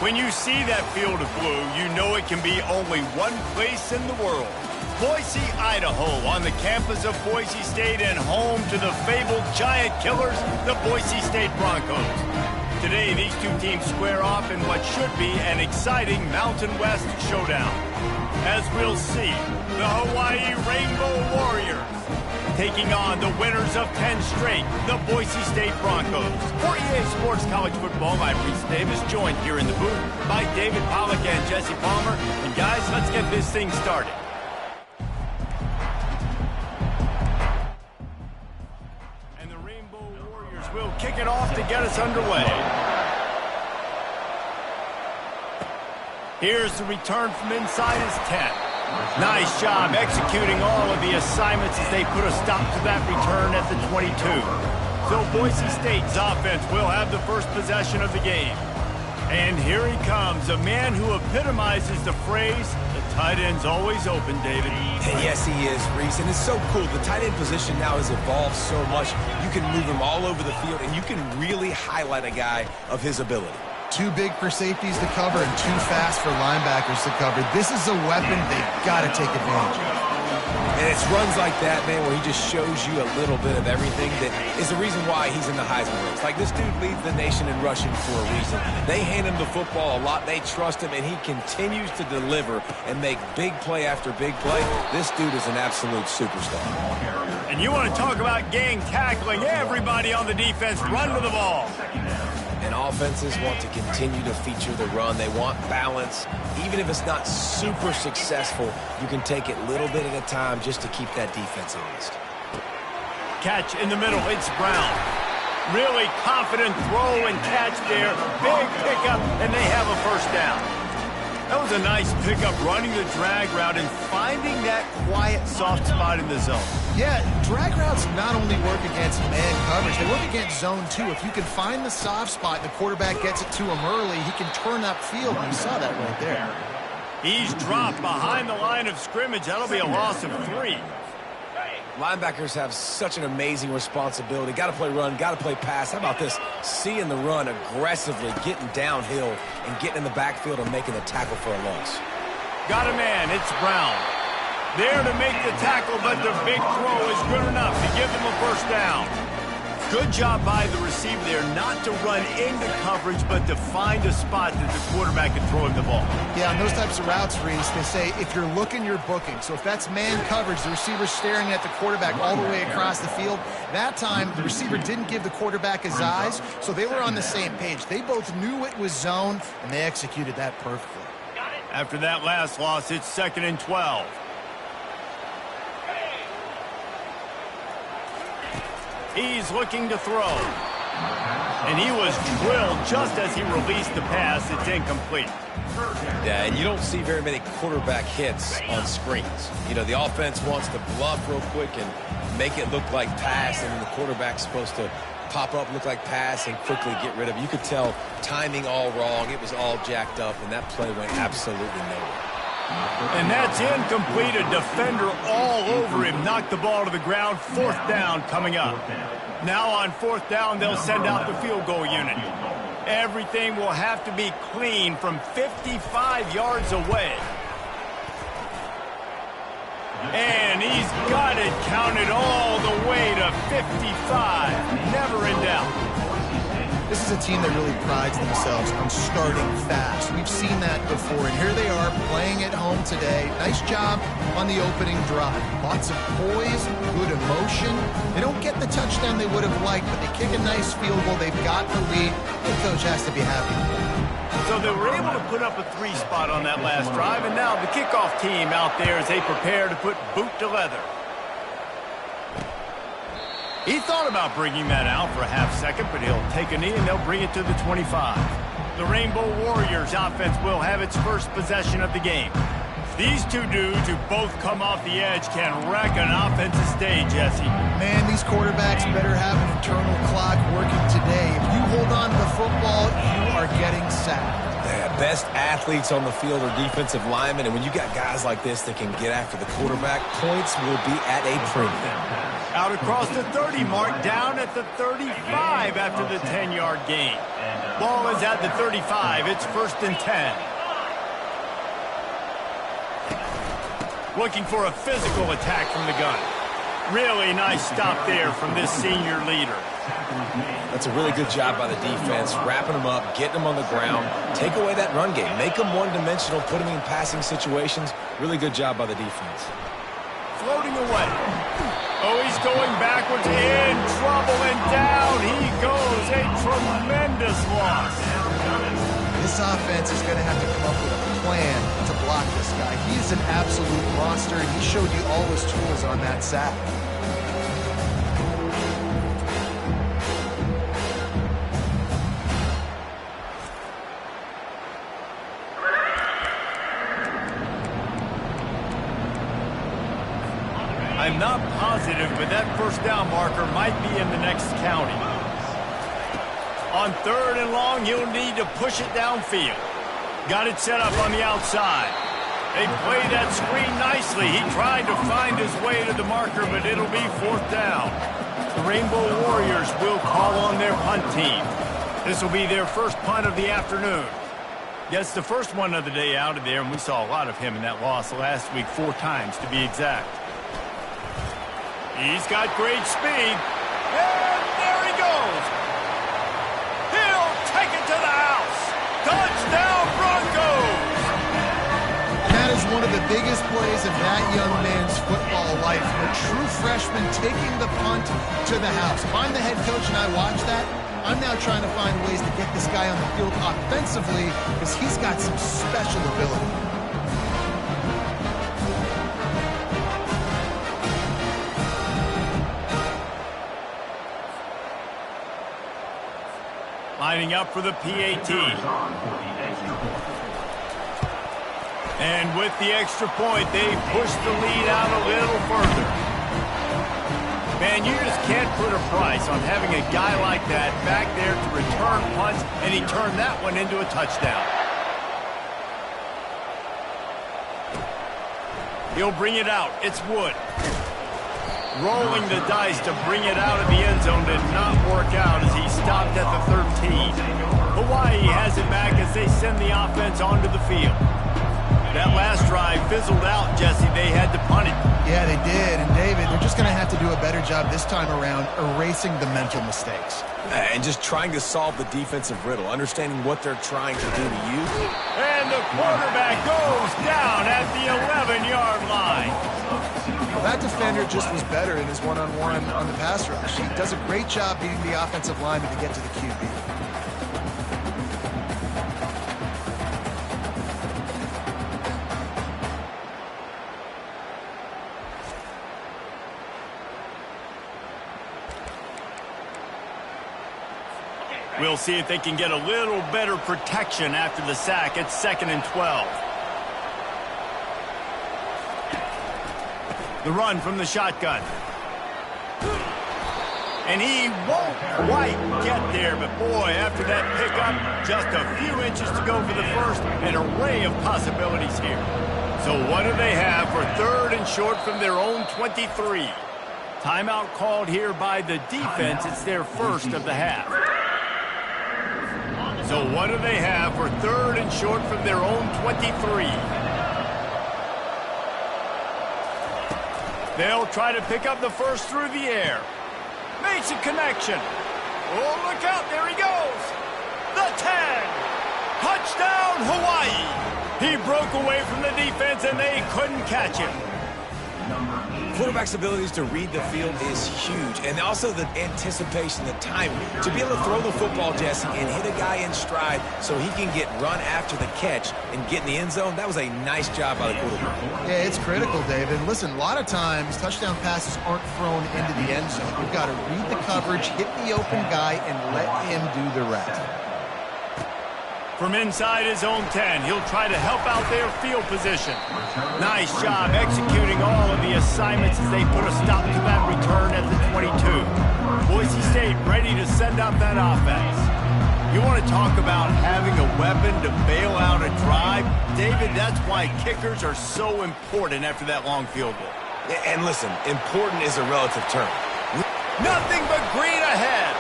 When you see that field of blue, you know it can be only one place in the world. Boise, Idaho, on the campus of Boise State and home to the fabled giant killers, the Boise State Broncos. Today, these two teams square off in what should be an exciting Mountain West showdown. As we'll see, the Hawaii Rainbow Warriors taking on the winners of 10 straight, the Boise State Broncos. For EA Sports College Football, I'm Reese Davis, joined here in the booth by David Pollack and Jesse Palmer. And guys, let's get this thing started. And the Rainbow Warriors will kick it off to get us underway. Here's the return from inside his 10. Nice job executing all of the assignments as they put a stop to that return at the 22. So Boise State's offense will have the first possession of the game. And here he comes, a man who epitomizes the phrase, the tight end's always open, David. And yes, he is, Reese, and it's so cool. The tight end position now has evolved so much. You can move him all over the field, and you can really highlight a guy of his ability. Too big for safeties to cover and too fast for linebackers to cover. This is a weapon they've got to take advantage of. And it's runs like that, man, where he just shows you a little bit of everything that is the reason why he's in the Heisman race. Like, this dude leads the nation in rushing for a reason. They hand him the football a lot. They trust him, and he continues to deliver and make big play after big play. This dude is an absolute superstar. And you want to talk about gang tackling. Everybody on the defense run to the ball. And offenses want to continue to feature the run. They want balance. Even if it's not super successful, you can take it little bit at a time just to keep that defense honest. Catch in the middle. It's Brown. Really confident throw and catch there. Big pickup, and they have a first down. That was a nice pickup, running the drag route and finding that quiet, soft spot in the zone. Yeah, drag routes not only work against man coverage, they work against zone too. If you can find the soft spot, the quarterback gets it to him early, he can turn upfield, and you saw that right there. He's dropped behind the line of scrimmage. That'll be a loss of 3. Linebackers have such an amazing responsibility. Got to play run, got to play pass. How about this? Seeing the run aggressively, getting downhill, and getting in the backfield and making the tackle for a loss. Got a man. It's Brown. There to make the tackle, but the big throw is good enough to give them a first down. Good job by the receiver there not to run into coverage, but to find a spot that the quarterback can throw him the ball. Yeah, on those types of routes, Reese, they say if you're looking, you're booking. So if that's man coverage, the receiver's staring at the quarterback all the way across the field. That time, the receiver didn't give the quarterback his eyes, so they were on the same page. They both knew it was zone, and they executed that perfectly. After that last loss, it's 2nd and 12. He's looking to throw. And he was drilled just as he released the pass. It's incomplete. Yeah, and you don't see very many quarterback hits on screens. You know, the offense wants to bluff real quick and make it look like pass, and the quarterback's supposed to pop up, look like pass, and quickly get rid of it. You could tell timing all wrong. It was all jacked up, and that play went absolutely nowhere. And that's incomplete. A defender all over him. Knocked the ball to the ground. 4th down coming up. Now on 4th down, they'll send out the field goal unit. Everything will have to be clean from 55 yards away. And he's got it counted all the way to 55. Never in doubt. This is a team that really prides themselves on starting fast. We've seen that before, and here they are playing at home today. Nice job on the opening drive. Lots of poise, good emotion. They don't get the touchdown they would have liked, but they kick a nice field goal. They've got the lead. The coach has to be happy with that. So they were able to put up a 3 spot on that last drive, and now the kickoff team out there as they prepare to put boot to leather. He thought about bringing that out for a half second, but he'll take a knee and they'll bring it to the 25. The Rainbow Warriors offense will have its first possession of the game. These two dudes who both come off the edge can wreck an offensive stage, Jesse. Man, these quarterbacks better have an internal clock working today. If you hold on to the football, you are getting sacked. Yeah, best athletes on the field are defensive linemen, and when you got guys like this that can get after the quarterback, points will be at a premium. Out across the 30 mark, down at the 35 after the 10-yard gain. Ball is at the 35. It's 1st and 10. Looking for a physical attack from the gun. Really nice stop there from this senior leader. That's a really good job by the defense, wrapping them up, getting them on the ground, take away that run game, make them one-dimensional, put them in passing situations. Really good job by the defense. Floating away. Oh, he's going backwards, in trouble, and down he goes. A tremendous loss. This offense is going to have to come up with a plan to block this guy. He is an absolute monster, and he showed you all his tools on that sack. I'm not positive, but that first down marker might be in the next county. On 3rd and long, he'll need to push it downfield. Got it set up on the outside. They play that screen nicely. He tried to find his way to the marker, but it'll be 4th down. The Rainbow Warriors will call on their punt team. This will be their first punt of the afternoon. Yes, the first one of the day out of there, and we saw a lot of him in that loss last week, 4 times to be exact. He's got great speed. And there he goes. He'll take it to the house. Touchdown, Broncos. That is one of the biggest plays of that young man's football life. A true freshman taking the punt to the house. If I'm the head coach and I watch that, I'm now trying to find ways to get this guy on the field offensively because he's got some special ability. Lining up for the PAT. And with the extra point, they push the lead out a little further. Man, you just can't put a price on having a guy like that back there to return punts, and he turned that one into a touchdown. He'll bring it out. It's Wood. Rolling the dice to bring it out of the end zone did not work out as he stopped at the 13. Hawaii has it back as they send the offense onto the field. That last drive fizzled out, Jesse. They had to punt it. Yeah, they did. And, David, they're just going to have to do a better job this time around erasing the mental mistakes. And just trying to solve the defensive riddle, understanding what they're trying to do to you. And the quarterback goes down at the 11-yard line. Well, that defender just was better in his one-on-one on the pass rush. He does a great job beating the offensive lineman to get to the QB. We'll see if they can get a little better protection after the sack. It's 2nd and 12. The run from the shotgun. And he won't quite get there, but boy, after that pickup, just a few inches to go for the first, an array of possibilities here. So what do they have for 3rd and short from their own 23? Timeout called here by the defense. It's their first of the half. So what do they have for 3rd and short from their own 23? They'll try to pick up the first through the air. Makes a connection. Oh, look out. There he goes. The 10. Touchdown, Hawaii. He broke away from the defense, and they couldn't catch him. Quarterback's abilities to read the field is huge, and also the anticipation, the timing. To be able to throw the football, Jesse, and hit a guy in stride so he can get run after the catch and get in the end zone, that was a nice job by the quarterback. Yeah, it's critical, David. Listen, a lot of times touchdown passes aren't thrown into the end zone. You've got to read the coverage, hit the open guy, and let him do the rest. From inside his own 10, he'll try to help out their field position. Nice job executing all of the assignments as they put a stop to that return at the 22. Boise State ready to send out that offense. You want to talk about having a weapon to bail out a drive? David, that's why kickers are so important after that long field goal. And listen, important is a relative term. Nothing but green ahead.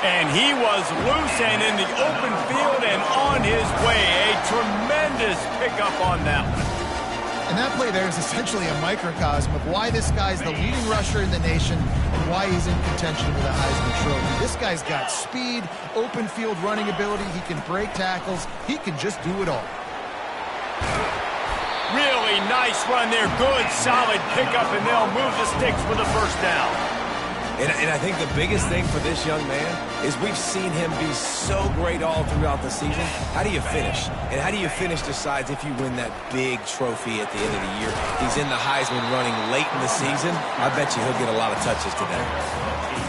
And he was loose and in the open field and on his way. A tremendous pickup on that one. And that play there is essentially a microcosm of why this guy's the leading rusher in the nation and why he's in contention with a Heisman Trophy. This guy's got speed, open field running ability. He can break tackles. He can just do it all. Really nice run there. Good, solid pickup, and they'll move the sticks for the first down. And I think the biggest thing for this young man is we've seen him be so great all throughout the season. How do you finish? And how do you finish decides if you win that big trophy at the end of the year. He's in the Heisman running late in the season. I bet you he'll get a lot of touches today.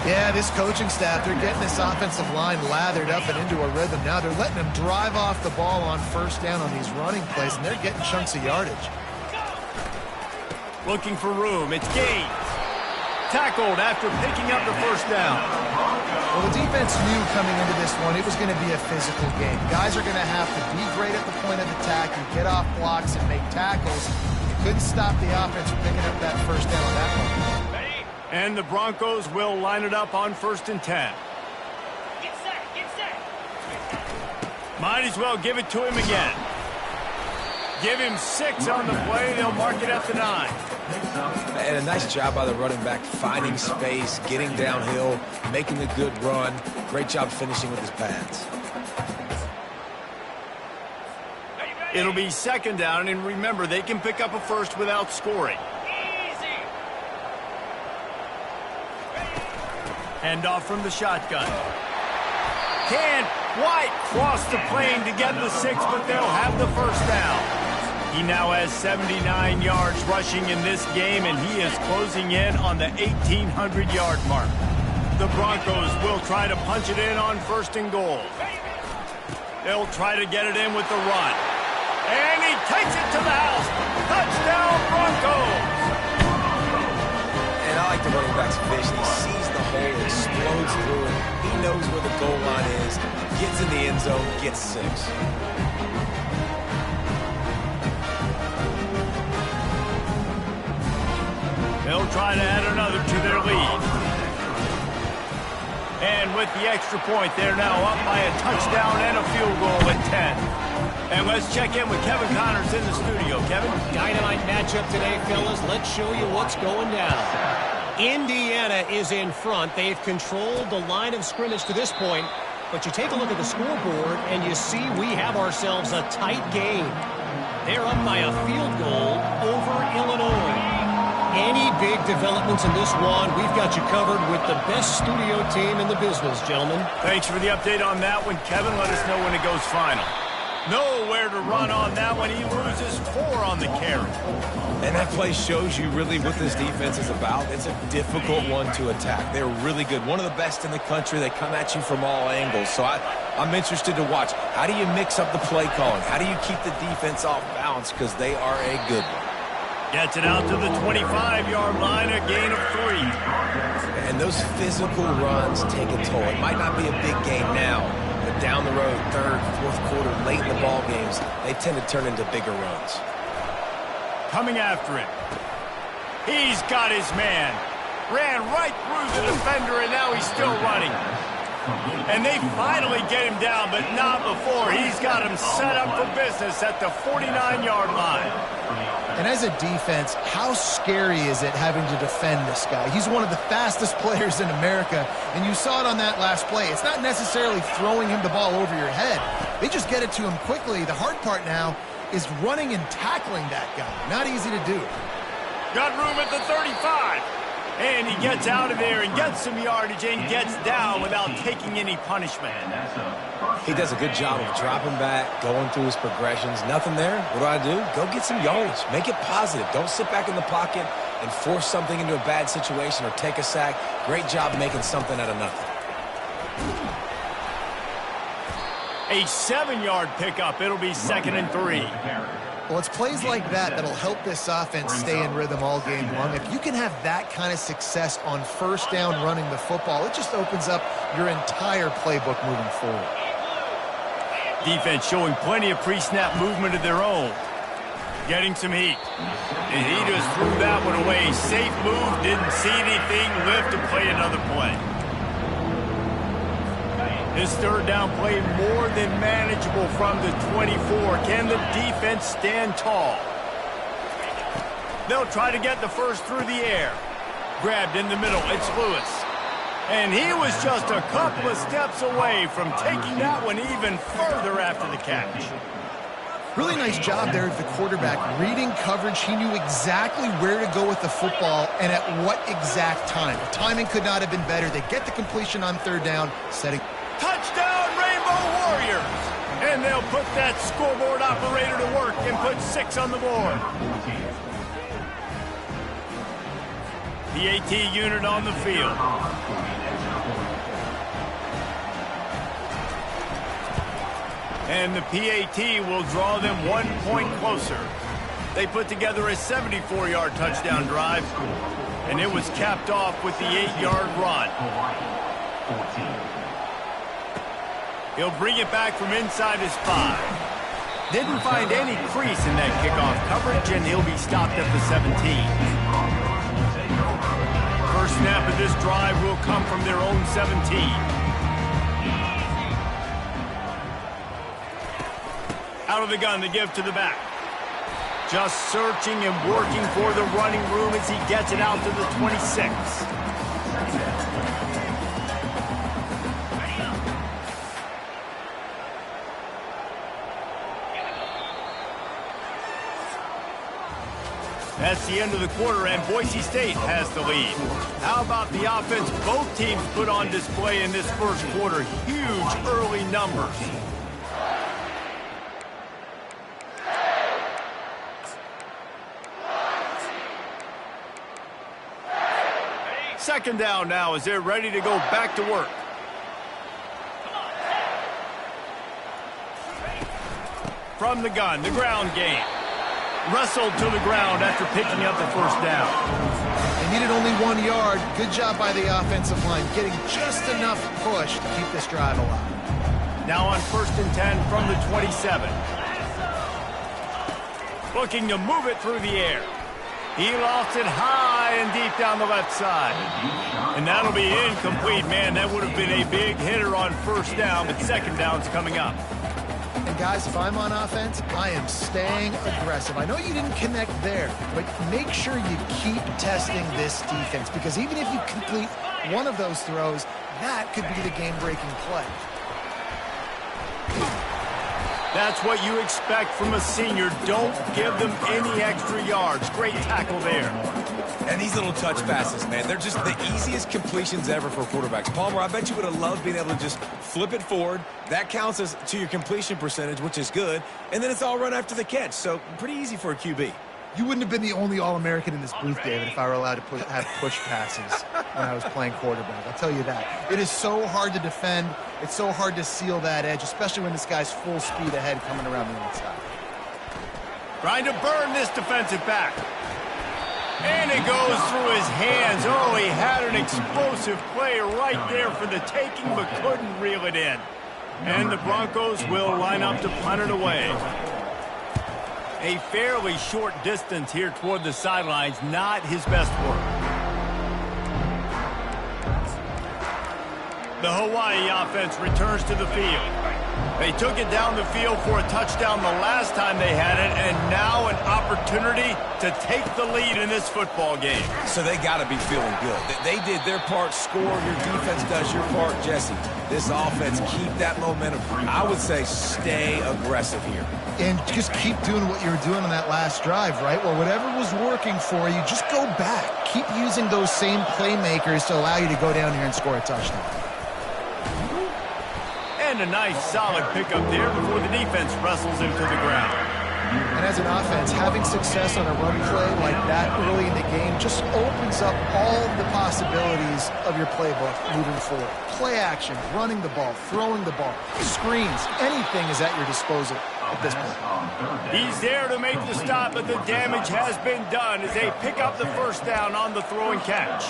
Yeah, this coaching staff, they're getting this offensive line lathered up and into a rhythm. Now they're letting them drive off the ball on first down on these running plays, and they're getting chunks of yardage. Looking for room. It's Gaines. Tackled after picking up the first down. Well, the defense knew coming into this one it was going to be a physical game. Guys are going to have to be great at the point of attack and get off blocks and make tackles. You couldn't stop the offense from picking up that first down on that one. And the Broncos will line it up on 1st and 10. Get set. Might as well give it to him again. Give him 6 on the play. They'll mark it at the 9. And a nice job by the running back, finding space, getting downhill, making a good run. Great job finishing with his pads. It'll be 2nd down, and remember, they can pick up a first without scoring. Easy. Handoff from the shotgun. Can White cross the plane to get the 6, but they'll have the first down. He now has 79 yards rushing in this game, and he is closing in on the 1,800-yard mark. The Broncos will try to punch it in on 1st and goal. They'll try to get it in with the run. And he takes it to the house. Touchdown, Broncos! And I like the running back's vision. He sees the hole, explodes through it. He knows where the goal line is, gets in the end zone, gets 6. They'll try to add another to their lead. And with the extra point, they're now up by a touchdown and a field goal at 10. And let's check in with Kevin Connors in the studio. Kevin? Dynamite matchup today, fellas. Let's show you what's going down. Indiana is in front. They've controlled the line of scrimmage to this point. But you take a look at the scoreboard, and you see we have ourselves a tight game. They're up by a field goal over Illinois. Any big developments in this one, we've got you covered with the best studio team in the business, gentlemen. Thanks for the update on that one, Kevin. Let us know when it goes final. Nowhere to run on that one. He loses 4 on the carry. And that play shows you really what this defense is about. It's a difficult one to attack. They're really good. One of the best in the country. They come at you from all angles. So I'm interested to watch. How do you mix up the play calling? How do you keep the defense off balance? Because they are a good one. Gets it out to the 25-yard line, a gain of 3. And those physical runs take a toll. It might not be a big game now, but down the road, 3rd, 4th quarter, late in the ball games, they tend to turn into bigger runs. Coming after him. He's got his man. Ran right through the defender, and now he's still running. And they finally get him down, but not before. He's got him set up for business at the 49-yard line. And as a defense, how scary is it having to defend this guy? He's one of the fastest players in America, and you saw it on that last play. It's not necessarily throwing him the ball over your head. They just get it to him quickly. The hard part now is running and tackling that guy. Not easy to do. Got room at the 35. And he gets out of there and gets some yardage and gets down without taking any punishment. He does a good job of dropping back, going through his progressions. Nothing there. What do? Go get some yardage. Make it positive. Don't sit back in the pocket and force something into a bad situation or take a sack. Great job making something out of nothing. A 7-yard pickup. It'll be 2nd and 3. Well, it's plays like that that'll help this offense stay in rhythm all game long. If you can have that kind of success on 1st down running the football, it just opens up your entire playbook moving forward. Defense showing plenty of pre-snap movement of their own. Getting some heat. And he just threw that one away. Safe move, didn't see anything, lived to play another play. This third down play more than manageable from the 24. Can the defense stand tall? They'll try to get the first through the air. Grabbed in the middle, it's Lewis. And he was just a couple of steps away from taking that one even further after the catch. Really nice job there of the quarterback. Reading coverage, he knew exactly where to go with the football and at what exact time. The timing could not have been better. They get the completion on third down, setting. Touchdown, Rainbow Warriors! And they'll put that scoreboard operator to work and put 6 on the board. PAT unit on the field. And the PAT will draw them 1 point closer. They put together a 74-yard touchdown drive, and it was capped off with the 8-yard run. He'll bring it back from inside his 5. Didn't find any crease in that kickoff coverage, and he'll be stopped at the 17. First snap of this drive will come from their own 17. Out of the gun to give to the back. Just searching and working for the running room as he gets it out to the 26. That's the end of the quarter, and Boise State has the lead. How about the offense both teams put on display in this first quarter? Huge early numbers. Second down now as they're ready to go back to work. From the gun, the ground game. Wrestled to the ground after picking up the first down. They needed only 1 yard. Good job by the offensive line, getting just enough push to keep this drive alive. Now on 1st and 10 from the 27. Looking to move it through the air. He lost it high and deep down the left side. And that'll be incomplete. Man, that would have been a big hitter on first down, but second down's coming up. And guys, if I'm on offense, I am staying aggressive. I know you didn't connect there, but make sure you keep testing this defense, because even if you complete one of those throws, that could be the game-breaking play. That's what you expect from a senior. Don't give them any extra yards. Great tackle there. And these little touch passes, man, they're just the easiest completions ever for quarterbacks. Palmer, I bet you would have loved being able to just flip it forward. That counts as to your completion percentage, which is good. And then it's all run after the catch. So pretty easy for a QB. You wouldn't have been the only All-American in this booth, David, if I were allowed to have push passes when I was playing quarterback. I'll tell you that. It is so hard to defend. It's so hard to seal that edge, especially when this guy's full speed ahead coming around the outside. Trying to burn this defensive back. And it goes through his hands. Oh, he had an explosive play right there for the taking, but couldn't reel it in. And the Broncos will line up to punt it away. A fairly short distance here toward the sidelines, not his best work. The Hawaii offense returns to the field. They took it down the field for a touchdown the last time they had it, and now an opportunity to take the lead in this football game. So they got to be feeling good. They did their part, score. Your defense does your part, Jesse. This offense, keep that momentum. I would say stay aggressive here. And just keep doing what you were doing on that last drive, right? Well, whatever was working for you, just go back. Keep using those same playmakers to allow you to go down here and score a touchdown. And a nice solid pickup there before the defense wrestles him to the ground. And as an offense, having success on a run play like that early in the game just opens up all the possibilities of your playbook moving forward. Play action, running the ball, throwing the ball, screens, anything is at your disposal at this point. He's there to make the stop, but the damage has been done as they pick up the first down on the throw and catch.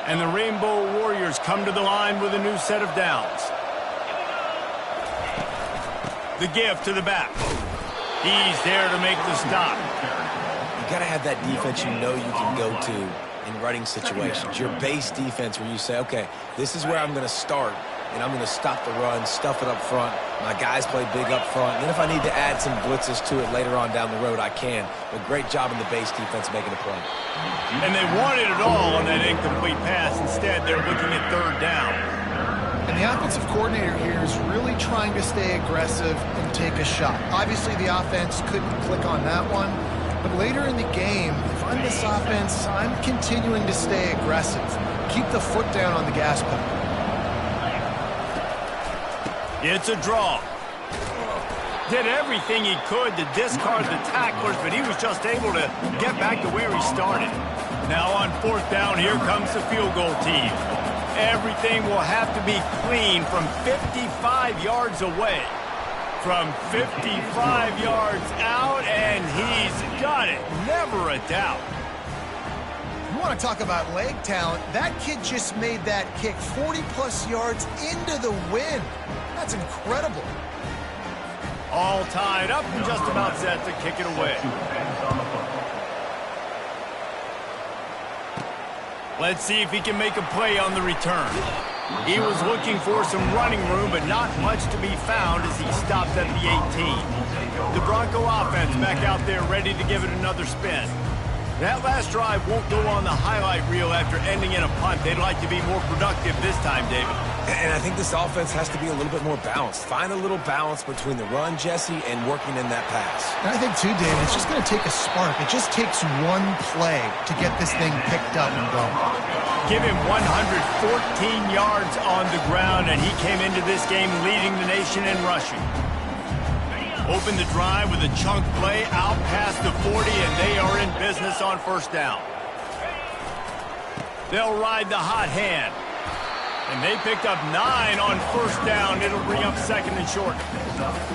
And the Rainbow Warriors come to the line with a new set of downs. The give to the back. He's there to make the stop. You got to have that defense you know you can go to in running situations. Your base defense where you say, okay, this is where I'm going to start, and I'm going to stop the run, stuff it up front. My guys play big up front. And then if I need to add some blitzes to it later on down the road, I can. But great job in the base defense making a play. And they wanted it all on that incomplete pass. Instead, they're looking at third down. And the offensive coordinator here is really trying to stay aggressive and take a shot. Obviously, the offense couldn't click on that one. But later in the game, if I'm this offense, I'm continuing to stay aggressive. Keep the foot down on the gas pedal. It's a draw. Did everything he could to discard the tacklers, but he was just able to get back to where he started. Now on fourth down, here comes the field goal team. Everything will have to be clean from 55 yards away. From 55 yards out, and he's got it. Never a doubt. You want to talk about leg talent? That kid just made that kick 40-plus yards into the wind. That's incredible. All tied up and just about set to kick it away. Let's see if he can make a play on the return. He was looking for some running room, but not much to be found as he stopped at the 18. The Bronco offense back out there ready to give it another spin. That last drive won't go on the highlight reel after ending in a punt. They'd like to be more productive this time, David. And I think this offense has to be a little bit more balanced. Find a little balance between the run, Jesse, and working in that pass. And I think, too, David, it's just going to take a spark. It just takes one play to get this thing picked up and going. Give him 114 yards on the ground, and he came into this game leading the nation in rushing. Open the drive with a chunk play out past the 40, and they are in business on first down. They'll ride the hot hand. And they picked up 9 on first down. It'll bring up second and short.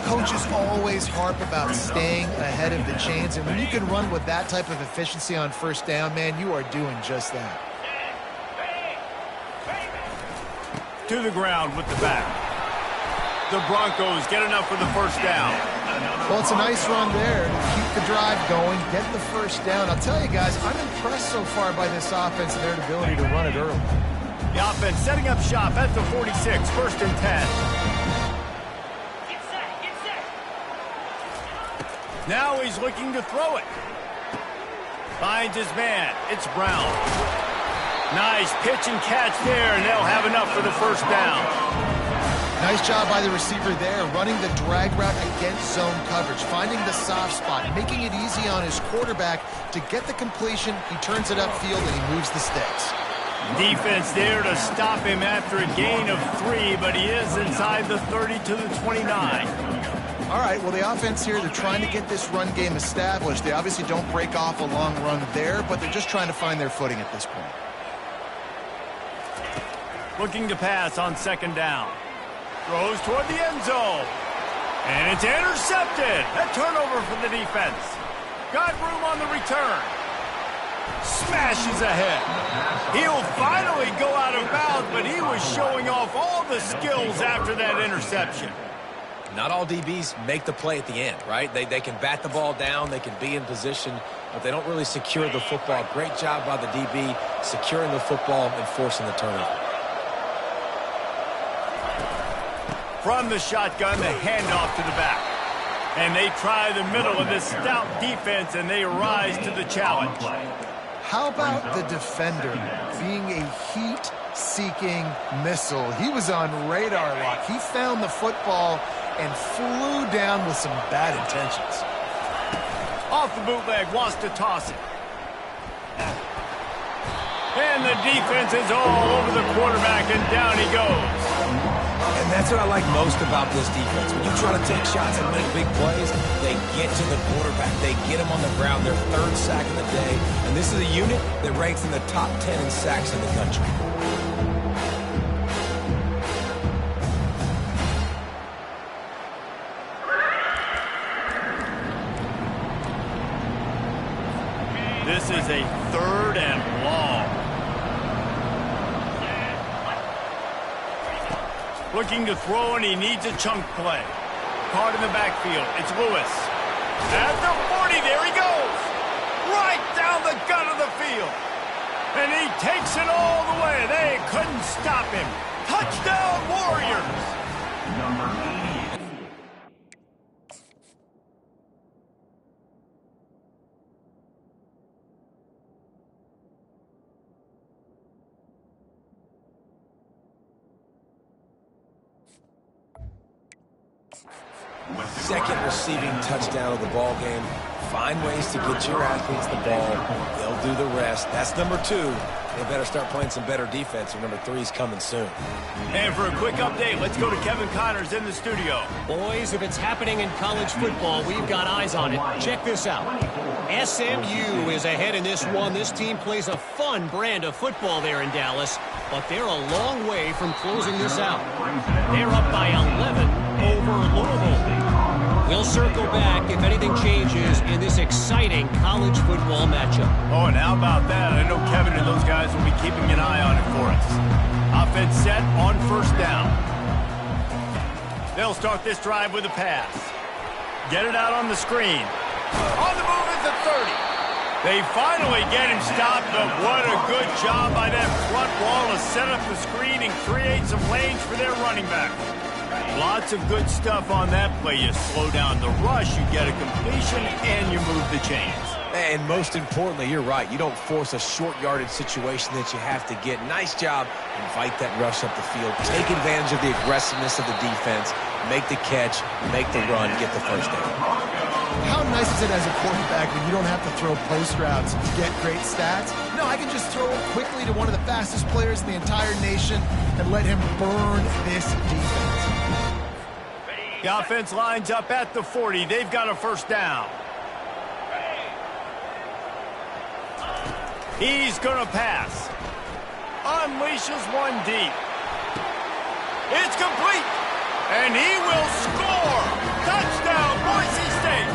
Coaches always harp about staying ahead of the chains, and when you can run with that type of efficiency on first down, man, you are doing just that. To the ground with the back. The Broncos get enough for the first down. Well, it's a nice run there to keep the drive going, get the first down. I'll tell you guys, I'm impressed so far by this offense and their ability to run it early. The offense setting up shop at the 46, first and 10. Get set, get set. Now he's looking to throw it. Finds his man. It's Brown. Nice pitch and catch there, and they'll have enough for the first down. Nice job by the receiver there, running the drag route against zone coverage, finding the soft spot, making it easy on his quarterback to get the completion. He turns it upfield, and he moves the sticks. Defense there to stop him after a gain of 3, but he is inside the 30 to the 29. All right, well, the offense here, they're trying to get this run game established. They obviously don't break off a long run there, but they're just trying to find their footing at this point. Looking to pass on second down. Throws toward the end zone. And it's intercepted. A turnover for the defense. Got room on the return. Smashes ahead. He'll finally go out of bounds, but he was showing off all the skills after that interception. Not all DBs make the play at the end, right? They can bat the ball down, they can be in position, but they don't really secure the football. Great job by the DB securing the football and forcing the turnover. From the shotgun, the handoff to the back. And they try the middle of this stout defense, and they rise to the challenge. How about the defender being a heat-seeking missile? He was on radar lock. He found the football and flew down with some bad intentions. Off the bootleg, wants to toss it. And the defense is all over the quarterback, and down he goes. And that's what I like most about this defense. When you try to take shots and make big plays, they get to the quarterback. They get him on the ground. Their third sack of the day. And this is a unit that ranks in the top 10 in sacks in the country. This is a third and long. Looking to throw, and he needs a chunk play. caught in the backfield. It's Lewis. At the 40, there he goes. Right down the gut of the field. And he takes it all the way. They couldn't stop him. Touchdown, Warriors. Number 88. Second receiving touchdown of the ball game. Find ways to get your athletes the ball. They'll do the rest. That's number 2. They better start playing some better defense, or number 3 is coming soon. And for a quick update, let's go to Kevin Connors in the studio. Boys, if it's happening in college football, we've got eyes on it. Check this out. SMU is ahead in this one. This team plays a fun brand of football there in Dallas, but they're a long way from closing this out. They're up by 11 over Louisville. We'll circle back if anything changes in this exciting college football matchup. Oh, and how about that? I know Kevin and those guys will be keeping an eye on it for us. Offense set on first down. They'll start this drive with a pass. Get it out on the screen. On the move at the 30. They finally get him stopped, but what a good job by that front wall to set up the screen and create some lanes for their running back. Lots of good stuff on that play. You slow down the rush, you get a completion, and you move the chains. And most importantly, you're right. You don't force a short yardage situation that you have to get. Nice job. Invite that rush up the field. Take advantage of the aggressiveness of the defense. Make the catch, make the run, get the first down. How nice is it as a quarterback when you don't have to throw post routes to get great stats? No, I can just throw it quickly to one of the fastest players in the entire nation and let him burn this defense. The offense lines up at the 40. They've got a first down. He's going to pass. Unleashes one deep. It's complete. And he will score. Touchdown, Boise State.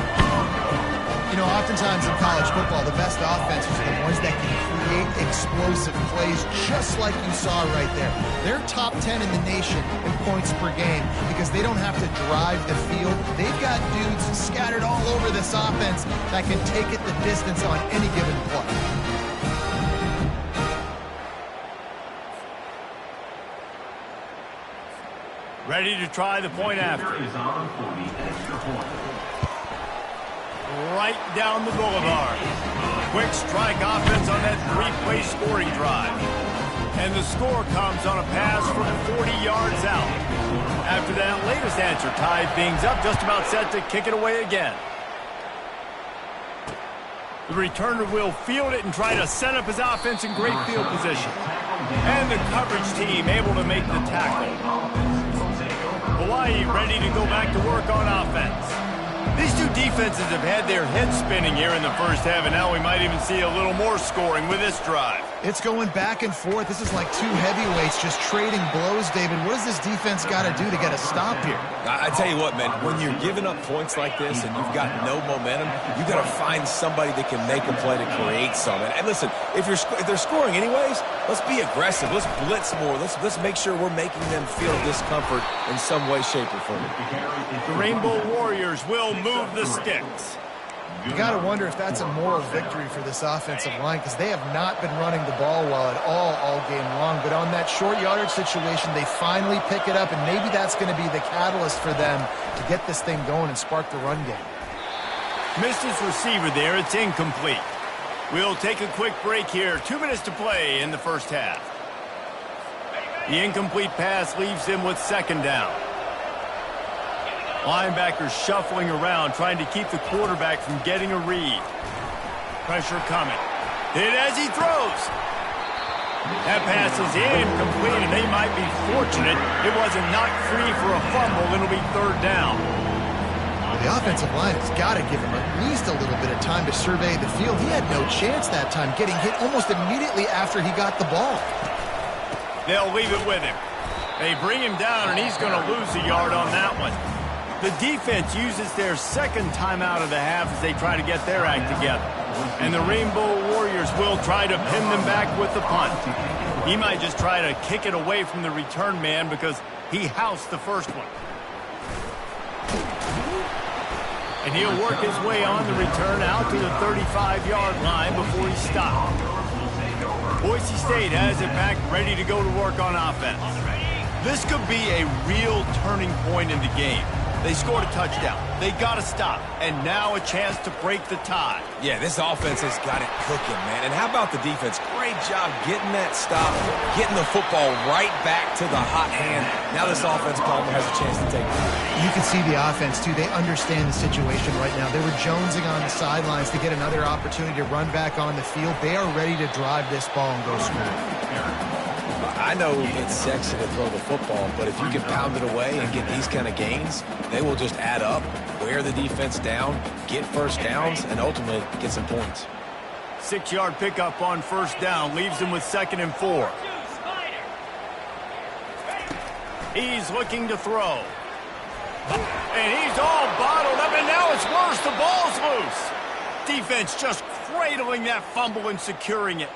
You know, oftentimes in college football, the best offenses are the ones that can create explosive plays, just like you saw right there. They're top 10 in the nation in points per game because they don't have to drive the field. They've got dudes scattered all over this offense that can take it the distance on any given play. Ready to try the point after. Right down the boulevard. Quick strike offense on that 3-play scoring drive. And the score comes on a pass from 40 yards out. After that latest answer tied things up, just about set to kick it away again. The returner will field it and try to set up his offense in great field position. And the coverage team able to make the tackle. Hawaii ready to go back to work on offense. These two defenses have had their heads spinning here in the first half, and now we might even see a little more scoring with this drive. It's going back and forth. This is like two heavyweights just trading blows, David. What does this defense got to do to get a stop here? I tell you what, man, when you're giving up points like this and you've got no momentum, you got to find somebody that can make a play to create some. And listen, if they're scoring anyways, let's be aggressive. Let's blitz more. Let's make sure we're making them feel discomfort in some way, shape, or form. The Rainbow Warriors will move the sticks. You got to wonder if that's a moral victory for this offensive line because they have not been running the ball well at all game long. But on that short yardage situation, they finally pick it up, and maybe that's going to be the catalyst for them to get this thing going and spark the run game. Missed his receiver there. It's incomplete. We'll take a quick break here. 2 minutes to play in the first half. The incomplete pass leaves him with second down. Linebackers shuffling around, trying to keep the quarterback from getting a read. Pressure coming. Hit as he throws. That pass is incomplete, and they might be fortunate it wasn't knocked free for a fumble. It'll be third down. Well, the offensive line has got to give him at least a little bit of time to survey the field. He had no chance that time, getting hit almost immediately after he got the ball. They'll leave it with him. They bring him down, and he's going to lose a yard on that one. The defense uses their second timeout of the half as they try to get their act together. And the Rainbow Warriors will try to pin them back with the punt. He might just try to kick it away from the return man because he housed the first one. And he'll work his way on the return out to the 35-yard line before he's stopped. Boise State has it back, ready to go to work on offense. This could be a real turning point in the game. They scored a touchdown. They got to stop. And now a chance to break the tie. Yeah, this offense has got it cooking, man. And how about the defense? Great job getting that stop, getting the football right back to the hot hand. Now this offense probably has a chance to take it. You can see the offense, too. They understand the situation right now. They were jonesing on the sidelines to get another opportunity to run back on the field. They are ready to drive this ball and go score. I know it's sexy to throw the football, but if you can pound it away and get these kind of gains, they will just add up, wear the defense down, get first downs, and ultimately get some points. 6-yard pickup on first down leaves them with 2nd and 4. He's looking to throw. And he's all bottled up, and now it's worse. The ball's loose. Defense just cradling that fumble and securing it.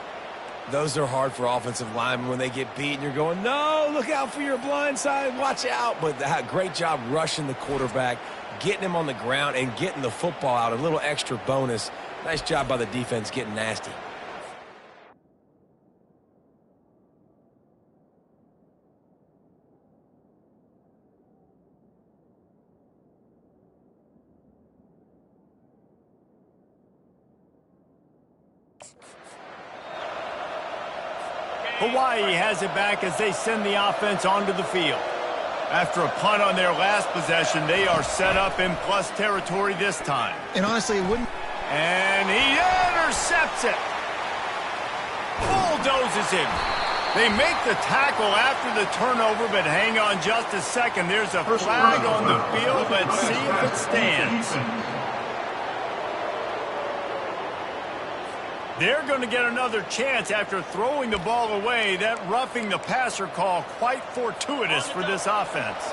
Those are hard for offensive linemen when they get beat and you're going, no, look out for your blind side, watch out. But great job rushing the quarterback, getting him on the ground and getting the football out. A little extra bonus. Nice job by the defense getting nasty. Hawaii has it back as they send the offense onto the field. After a punt on their last possession, they are set up in plus territory this time. And honestly, it wouldn't... And he intercepts it. Bulldozes him. They make the tackle after the turnover, but hang on just a second. There's a flag on the field. Let's see if it stands. They're going to get another chance after throwing the ball away. That roughing the passer call quite fortuitous for this offense.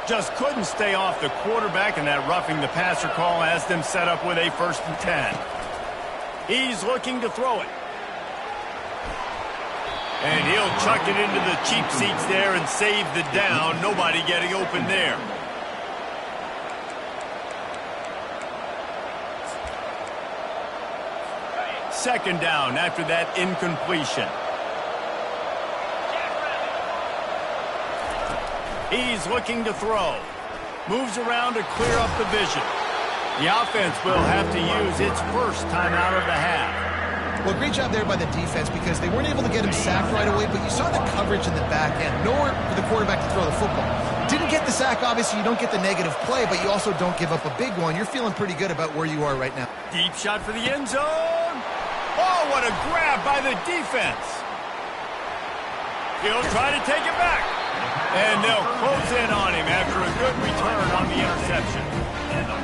Just couldn't stay off the quarterback, and that roughing the passer call has them set up with a 1st and 10. He's looking to throw it. And he'll chuck it into the cheap seats there and save the down. Nobody getting open there. Second down after that incompletion. He's looking to throw. Moves around to clear up the vision. The offense will have to use its first timeout of the half. Well, great job there by the defense because they weren't able to get him sacked right away, but you saw the coverage in the back end. Nowhere for the quarterback to throw the football. Didn't get the sack, obviously. You don't get the negative play, but you also don't give up a big one. You're feeling pretty good about where you are right now. Deep shot for the end zone. Oh, what a grab by the defense. He'll try to take it back. And they'll close in on him after a good return on the interception.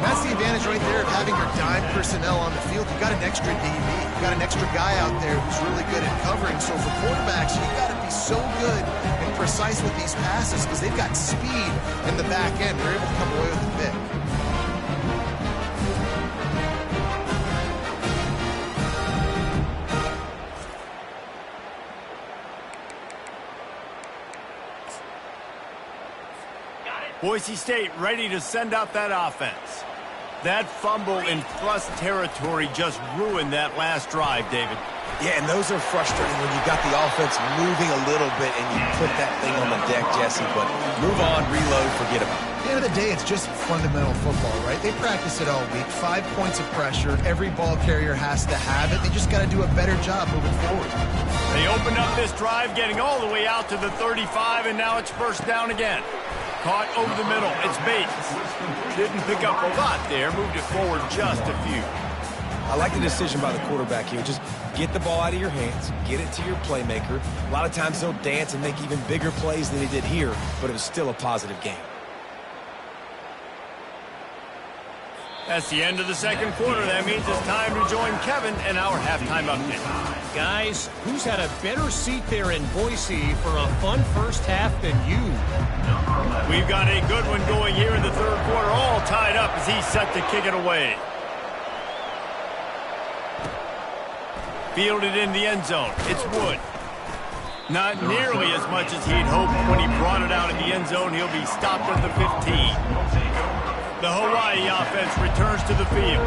That's the advantage right there of having your dime personnel on the field. You got an extra DB. You got an extra guy out there who's really good at covering. So for quarterbacks, you got to be so good and precise with these passes because they've got speed in the back end. They're able to come away with a pick. Boise State ready to send out that offense. That fumble in plus territory just ruined that last drive, David. Yeah, and those are frustrating when you got the offense moving a little bit and you put that thing on the deck, Jesse. But move on, reload, forget about it. At the end of the day, it's just fundamental football, right? They practice it all week. 5 points of pressure. Every ball carrier has to have it. They just got to do a better job moving forward. They opened up this drive, getting all the way out to the 35, and now it's first down again. Caught over the middle. It's Bates. Didn't pick up a lot there. Moved it forward just a few. I like the decision by the quarterback here. Just get the ball out of your hands. Get it to your playmaker. A lot of times they'll dance and make even bigger plays than he did here, but it was still a positive game. That's the end of the second quarter. That means it's time to join Kevin in our halftime update. Guys, who's had a better seat there in Boise for a fun first half than you? We've got a good one going here in the third quarter, all tied up as he's set to kick it away. Fielded in the end zone. It's Wood. Not nearly as much as he'd hoped when he brought it out in the end zone. He'll be stopped at the 15. The Hawaii offense returns to the field.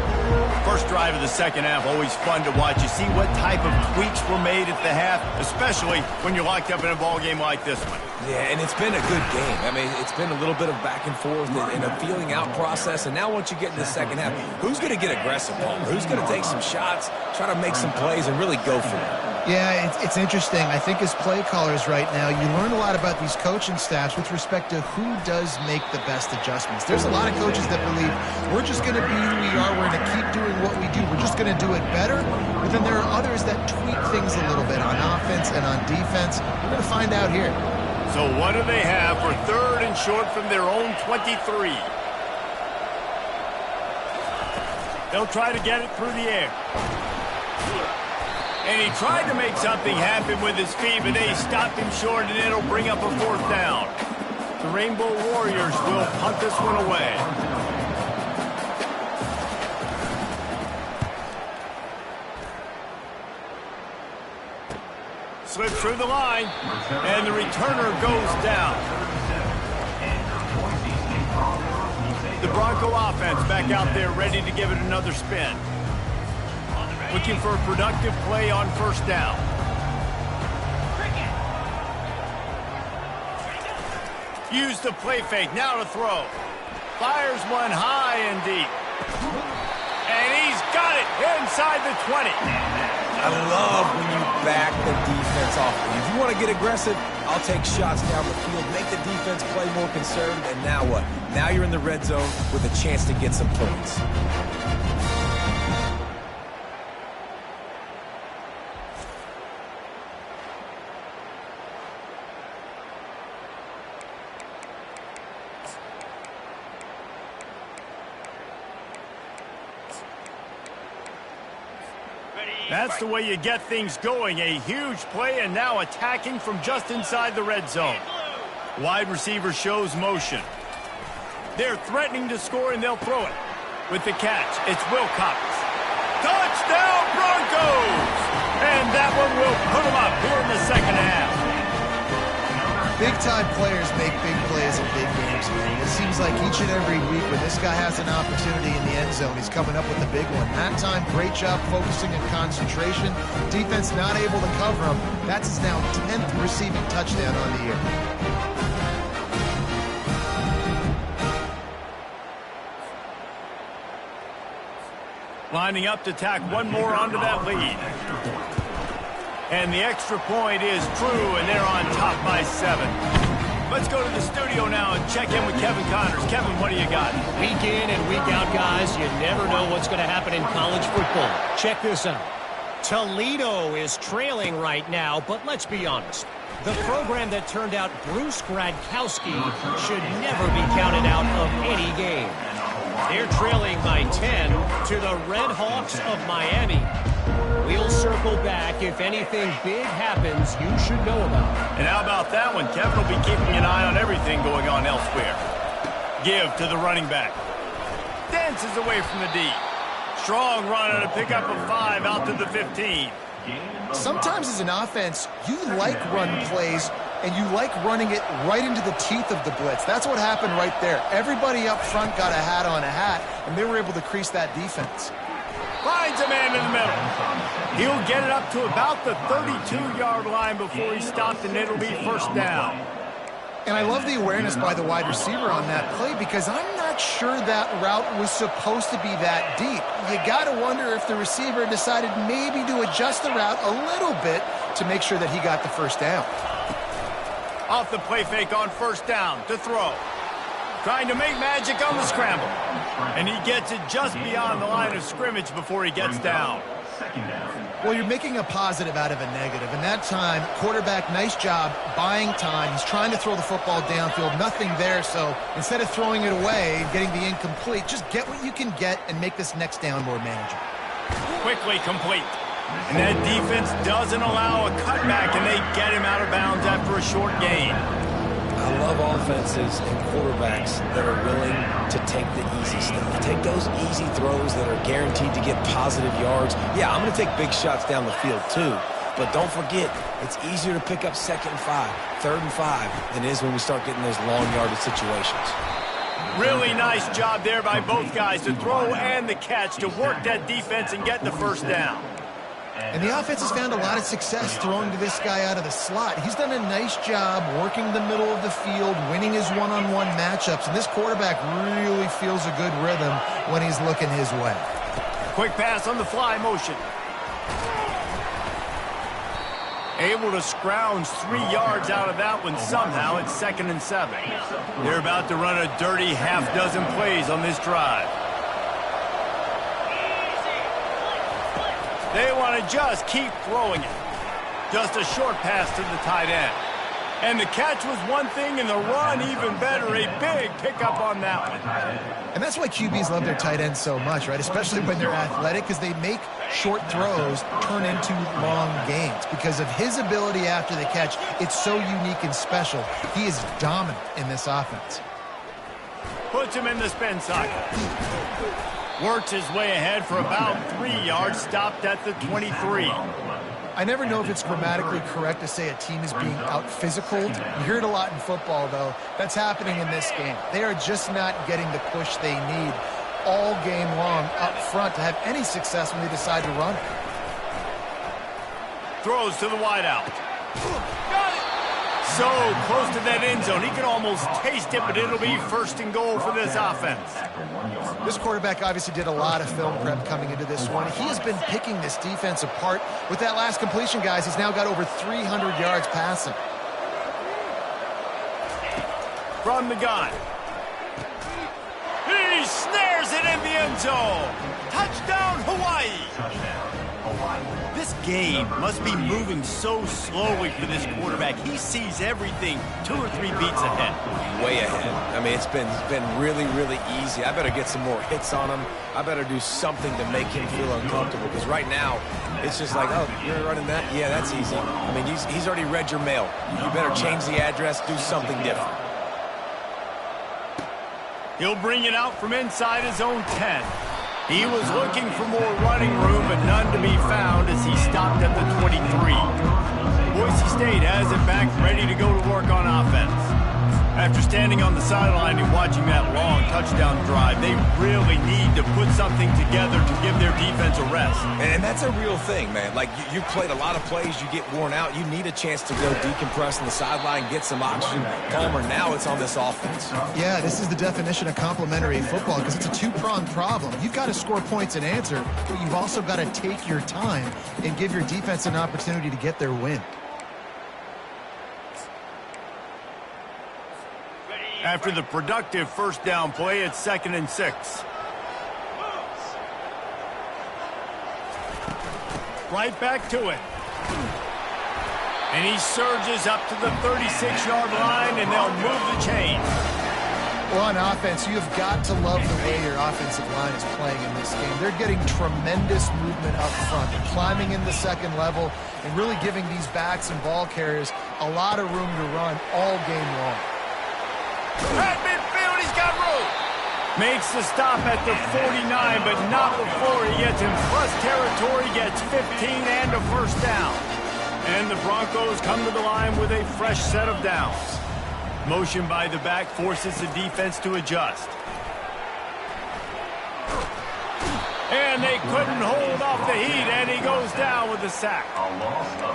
First drive of the second half, always fun to watch. You see what type of tweaks were made at the half, especially when you're locked up in a ball game like this one. Yeah, and it's been a good game. I mean, it's been a little bit of back and forth and a feeling out process. And now once you get in the second half, who's going to get aggressive, Palmer? Who's going to take some shots, try to make some plays, and really go for it? Yeah, it's interesting. I think as play callers right now, you learn a lot about these coaching staffs with respect to who does make the best adjustments. There's a lot of coaches that believe we're just going to be who we are. We're going to keep doing what we do. We're just going to do it better. But then there are others that tweak things a little bit on offense and on defense. We're going to find out here. So what do they have for third and short from their own 23? They'll try to get it through the air. And he tried to make something happen with his feet, but they stopped him short, and it'll bring up a fourth down. The Rainbow Warriors will punt this one away. Slips through the line, and the returner goes down. The Bronco offense back out there ready to give it another spin. Looking for a productive play on first down. Use the play fake, now to throw. Fires one high and deep. And he's got it inside the 20. I love when you back the defense off. If you want to get aggressive, I'll take shots down the field, make the defense play more conservative, and now what? Now you're in the red zone with a chance to get some points. That's the way you get things going. A huge play, and now attacking from just inside the red zone. Wide receiver shows motion. They're threatening to score, and they'll throw it. With the catch, it's Wilcox. Touchdown, Broncos! And that one will put them up here in the second half. Big-time players make big plays in big games. It seems like each and every week when this guy has an opportunity in the end zone, he's coming up with a big one. That time, great job focusing and concentration. Defense not able to cover him. That's his now 10th receiving touchdown on the year. Lining up to tack one more onto that lead. And the extra point is true, and they're on top by 7. Let's go to the studio now and check in with Kevin Connors. Kevin, what do you got? Week in and week out, guys, you never know what's going to happen in college football. Check this out. Toledo is trailing right now, but let's be honest. The program that turned out Bruce Gradkowski should never be counted out of any game. They're trailing by 10 to the Red Hawks of Miami. We'll circle back. If anything big happens, you should know about it. And how about that one? Kevin will be keeping an eye on everything going on elsewhere. Give to the running back. Dances away from the D. Strong run and a pickup of 5 out to the 15. Sometimes as an offense, you like run plays, and you like running it right into the teeth of the blitz. That's what happened right there. Everybody up front got a hat on a hat, and they were able to crease that defense. Finds a man in the middle. He'll get it up to about the 32-yard line before he stopped, and it'll be first down. And I love the awareness by the wide receiver on that play because I'm not sure that route was supposed to be that deep. You got to wonder if the receiver decided maybe to adjust the route a little bit to make sure that he got the first down. Off the play fake on first down to throw. Trying to make magic on the scramble. And he gets it just beyond the line of scrimmage before he gets down. Well, you're making a positive out of a negative. And that time, quarterback, nice job buying time. He's trying to throw the football downfield. Nothing there, so instead of throwing it away and getting the incomplete, just get what you can get and make this next down more manageable. Quickly complete. And that defense doesn't allow a cutback, and they get him out of bounds after a short gain. I love offenses and quarterbacks that are willing to take the easy stuff. Take those easy throws that are guaranteed to get positive yards. Yeah, I'm going to take big shots down the field too. But don't forget, it's easier to pick up 2nd and 5, 3rd and 5 than it is when we start getting those long yardage situations. Really nice job there by both guys to throw and the catch to work that defense and get the first down. And the offense has found a lot of success throwing to this guy out of the slot. He's done a nice job working the middle of the field, winning his one-on-one matchups, and this quarterback really feels a good rhythm when he's looking his way. Quick pass on the fly motion. Able to scrounge 3 yards out of that one somehow. It's 2nd and 7. They're about to run a dirty half-dozen plays on this drive. They want to just keep throwing it. Just a short pass to the tight end. And the catch was one thing, and the run even better. A big pickup on that one. And that's why QBs love their tight ends so much, right? Especially when they're athletic, because they make short throws turn into long gains. Because of his ability after the catch, it's so unique and special. He is dominant in this offense. Puts him in the spin cycle. Works his way ahead for about 3 yards, stopped at the 23. I never know if it's grammatically correct to say a team is being out-physicaled. You hear it a lot in football, though. That's happening in this game. They are just not getting the push they need all game long up front to have any success when they decide to run it. Throws to the wideout. Got it! So close to that end zone. He can almost taste it, but it'll be 1st and goal for this offense. This quarterback obviously did a lot of film prep coming into this one. He has been picking this defense apart. With that last completion, guys, he's now got over 300 yards passing. From the gun. He snares it in the end zone. Touchdown, Hawaii. This game must be moving so slowly for this quarterback. He sees everything 2 or 3 beats ahead. Way ahead. I mean, it's been really, really easy. I better get some more hits on him. I better do something to make him feel uncomfortable, because right now it's just like, oh, you're running that? Yeah, that's easy. I mean, he's already read your mail. You better change the address, do something different. He'll bring it out from inside his own 10. He was looking for more running room, but none to be found as he stopped at the 23. Boise State has it back, ready to go to work on offense. After standing on the sideline and watching that long touchdown drive, they really need to put something together to give their defense a rest. And that's a real thing, man. Like, you played a lot of plays, you get worn out. You need a chance to go decompress on the sideline, get some oxygen. Palmer, now it's on this offense. Yeah, this is the definition of complementary football, because it's a two-pronged problem. You've got to score points and answer, but you've also got to take your time and give your defense an opportunity to get their win. After the productive 1st down play, it's 2nd and 6. Right back to it. And he surges up to the 36-yard line, and they'll move the chain. Well, on offense, you have got to love the way your offensive line is playing in this game. They're getting tremendous movement up front. They're climbing in the 2nd level and really giving these backs and ball carriers a lot of room to run all game long. At midfield, he's got room. Makes the stop at the 49, but not before he gets in plus territory, gets 15 and a 1st down. And the Broncos come to the line with a fresh set of downs. Motion by the back forces the defense to adjust. And they couldn't hold off the heat, and he goes down with a sack.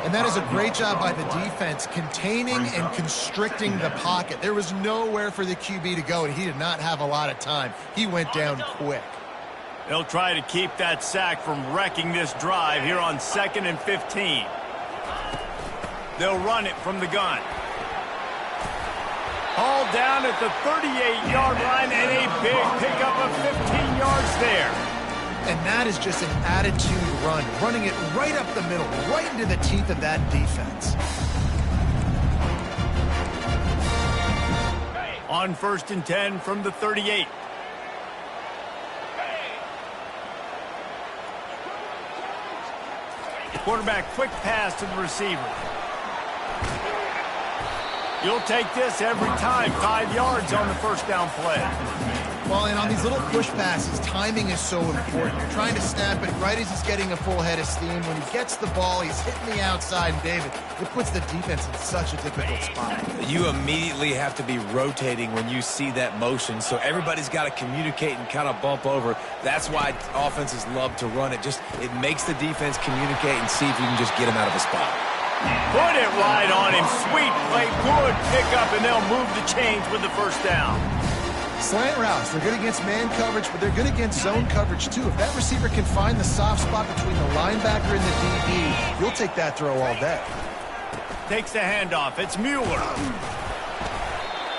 And that is a great job by the defense, containing and constricting the pocket. There was nowhere for the QB to go, and he did not have a lot of time. He went down quick. They'll try to keep that sack from wrecking this drive here on 2nd and 15. They'll run it from the gun. Hauled down at the 38-yard line, and a big pickup of 15 yards there. And that is just an attitude run, running it right up the middle, right into the teeth of that defense. On 1st and 10 from the 38. Quarterback quick pass to the receiver. You'll take this every time. 5 yards on the 1st down play. Well, and on these little push passes, timing is so important. You're trying to snap it right as he's getting a full head of steam. When he gets the ball, he's hitting the outside. And David, it puts the defense in such a difficult spot. You immediately have to be rotating when you see that motion, so everybody's got to communicate and kind of bump over. That's why offenses love to run it. It makes the defense communicate and see if you can just get him out of a spot. Put it right on him. Sweet play, good pickup, and they'll move the chains with the first down. Slant routes, they're good against man coverage, but they're good against zone coverage too. If that receiver can find the soft spot between the linebacker and the DB, you'll take that throw all day. Takes the handoff. It's Mueller.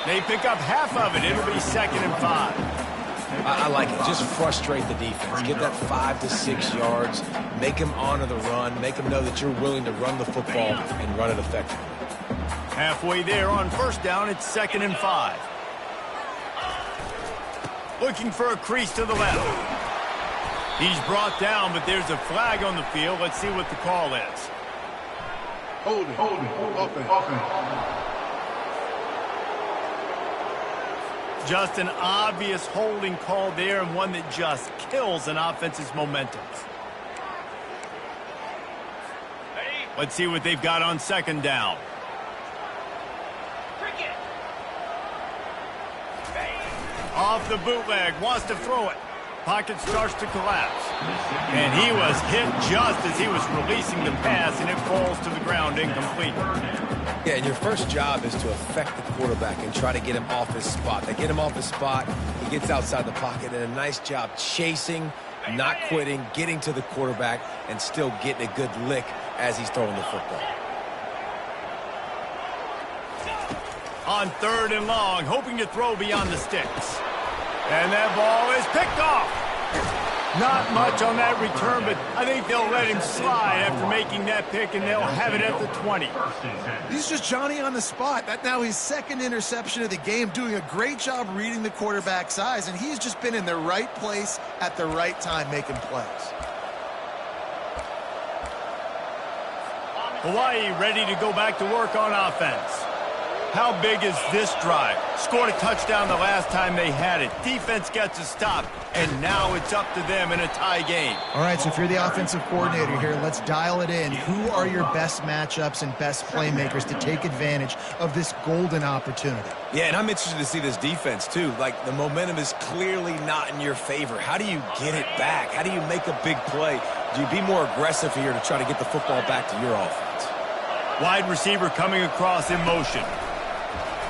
They pick up half of it. It'll be 2nd and 5. I like it. Just frustrate the defense. Get that 5 to 6 yards. Make them honor the run. Make them know that you're willing to run the football and run it effectively. Halfway there on first down, it's 2nd and 5. Looking for a crease to the left. He's brought down, but there's a flag on the field. Let's see what the call is. Holding. Offense. Just an obvious holding call there, and one that just kills an offense's momentum. Let's see what they've got on 2nd down. Off the bootleg, wants to throw it. Pocket starts to collapse. And he was hit just as he was releasing the pass, and it falls to the ground incomplete. Yeah, and your first job is to affect the quarterback and try to get him off his spot. They get him off his spot, he gets outside the pocket, and a nice job chasing, not quitting, getting to the quarterback, and still getting a good lick as he's throwing the football. On 3rd and long, hoping to throw beyond the sticks. And that ball is picked off. Not much on that return, but I think they'll let him slide after making that pick, and they'll have it at the 20. He's just Johnny on the spot. That now his 2nd interception of the game, doing a great job reading the quarterback's eyes, and he's just been in the right place at the right time making plays. Hawaii ready to go back to work on offense. How big is this drive? Scored a touchdown the last time they had it. Defense gets a stop, and now it's up to them in a tie game. All right, so if you're the offensive coordinator here, let's dial it in. Who are your best matchups and best playmakers to take advantage of this golden opportunity? Yeah, and I'm interested to see this defense, too. Like, the momentum is clearly not in your favor. How do you get it back? How do you make a big play? Do you be more aggressive here to try to get the football back to your offense? Wide receiver coming across in motion.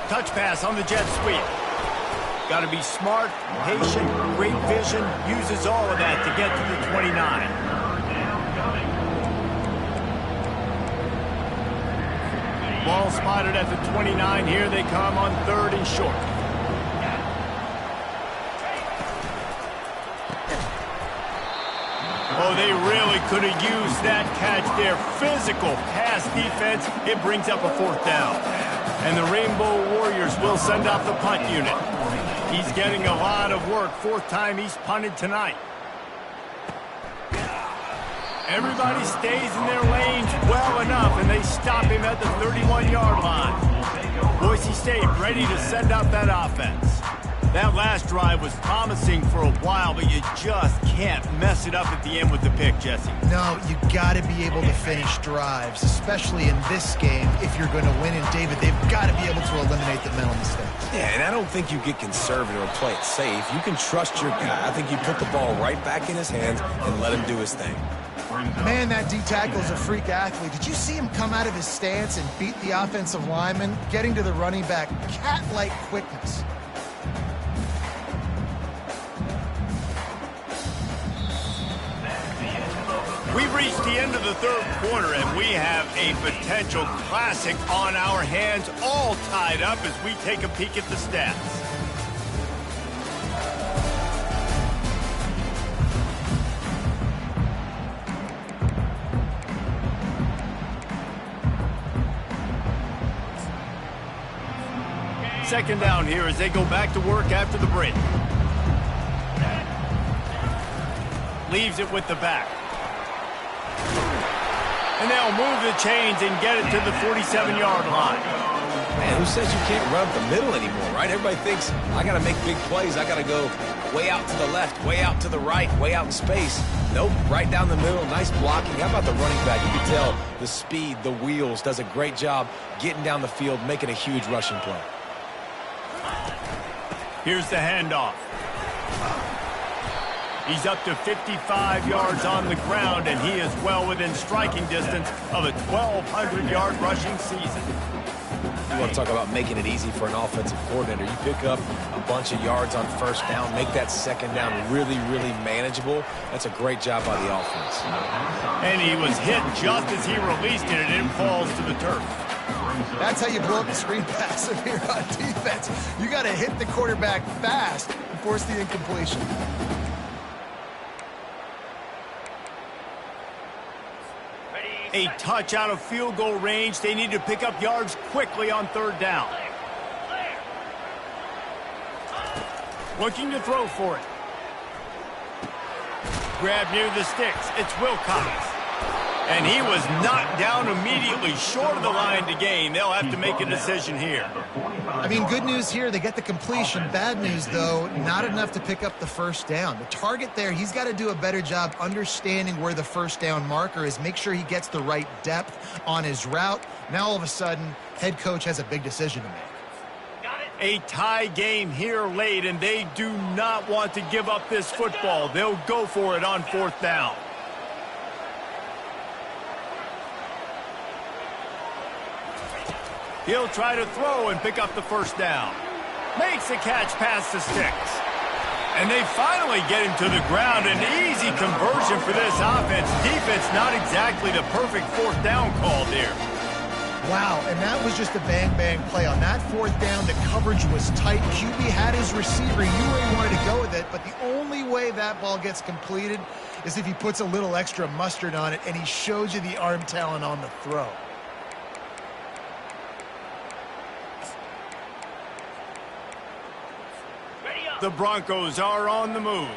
Touch pass on the jet sweep. Got to be smart, patient, great vision. Uses all of that to get to the 29. Ball spotted at the 29. Here they come on 3rd and short. Oh, they really could have used that catch there. Physical pass defense. It brings up a 4th down. And the Rainbow Warriors will send out the punt unit. He's getting a lot of work. 4th time he's punted tonight. Everybody stays in their lanes well enough, and they stop him at the 31-yard line. Boise State ready to send out that offense. That last drive was promising for a while, but you just can't mess it up at the end with the pick, Jesse. No, you got to be able to finish drives, especially in this game if you're going to win. And, David, they've got to be able to eliminate the mental mistakes. Yeah, and I don't think you get conservative or play it safe. You can trust your guy. I think you put the ball right back in his hands and let him do his thing. Man, that D-tackle is a freak athlete. Did you see him come out of his stance and beat the offensive lineman, getting to the running back? Cat-like quickness. We've reached the end of the 3rd quarter, and we have a potential classic on our hands, all tied up as we take a peek at the stats. Second down here as they go back to work after the break. Leaves it with the back. And they'll move the chains and get it to the 47-yard line. Man, who says you can't run up the middle anymore, right? Everybody thinks, I got to make big plays. I got to go way out to the left, way out to the right, way out in space. Nope, right down the middle, nice blocking. How about the running back? You can tell the speed, the wheels, does a great job getting down the field, making a huge rushing play. Here's the handoff. He's up to 55 yards on the ground, and he is well within striking distance of a 1,200-yard rushing season. You want to talk about making it easy for an offensive coordinator. You pick up a bunch of yards on first down, make that second down really, really manageable. That's a great job by the offense. And he was hit just as he released it, and it falls to the turf. That's how you blow up the screen pass if you're on defense. You got to hit the quarterback fast and force the incompletion. A touch out of field goal range. They need to pick up yards quickly on third down. Looking to throw for it. Grab near the sticks. It's Wilcox. And he was knocked down immediately short of the line to gain. They'll have to make a decision here. I mean, good news here, they get the completion. Bad news, though, not enough to pick up the first down. The target there, he's got to do a better job understanding where the first down marker is, make sure he gets the right depth on his route. Now, all of a sudden, head coach has a big decision to make. A tie game here late, and they do not want to give up this football. They'll go for it on fourth down. He'll try to throw and pick up the first down. Makes a catch past the sticks. And they finally get him to the ground. An easy conversion for this offense. Defense not exactly the perfect fourth down call there. Wow, and that was just a bang-bang play. On that fourth down, the coverage was tight. QB had his receiver. He knew where he wanted to go with it, but the only way that ball gets completed is if he puts a little extra mustard on it, and he shows you the arm talent on the throw. The Broncos are on the move.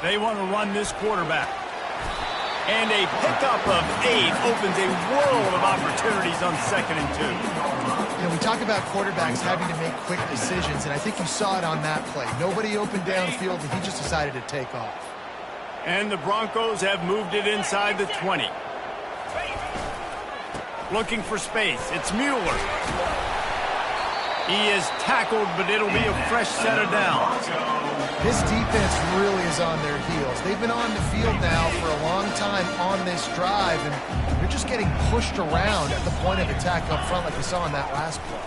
They want to run this quarterback. And a pickup of 8 opens a world of opportunities on 2nd and 2. You know, we talk about quarterbacks having to make quick decisions, and I think you saw it on that play. Nobody opened downfield, and he just decided to take off. And the Broncos have moved it inside the 20. Looking for space. It's Mueller. He is tackled, but it'll be a fresh set of downs. This defense really is on their heels. They've been on the field now for a long time on this drive, and they're just getting pushed around at the point of attack up front like we saw in that last play.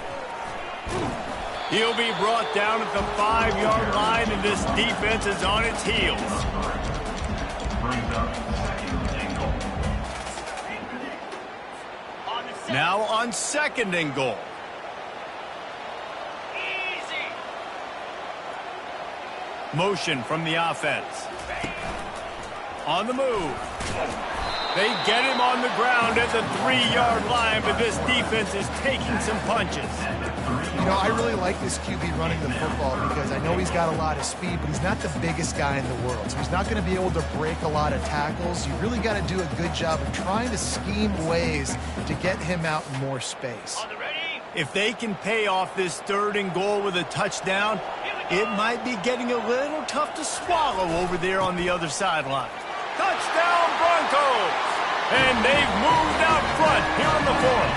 He'll be brought down at the 5-yard line, and this defense is on its heels. Now on 2nd and goal. Easy. Motion from the offense. On the move. They get him on the ground at the 3-yard line, but this defense is taking some punches. You know, I really like this QB running the football because I know he's got a lot of speed, but he's not the biggest guy in the world. So he's not going to be able to break a lot of tackles. You really got to do a good job of trying to scheme ways to get him out in more space. On the ready. If they can pay off this 3rd and goal with a touchdown, it might be getting a little tough to swallow over there on the other sideline. Touchdown Broncos! And they've moved out front here in the 4th.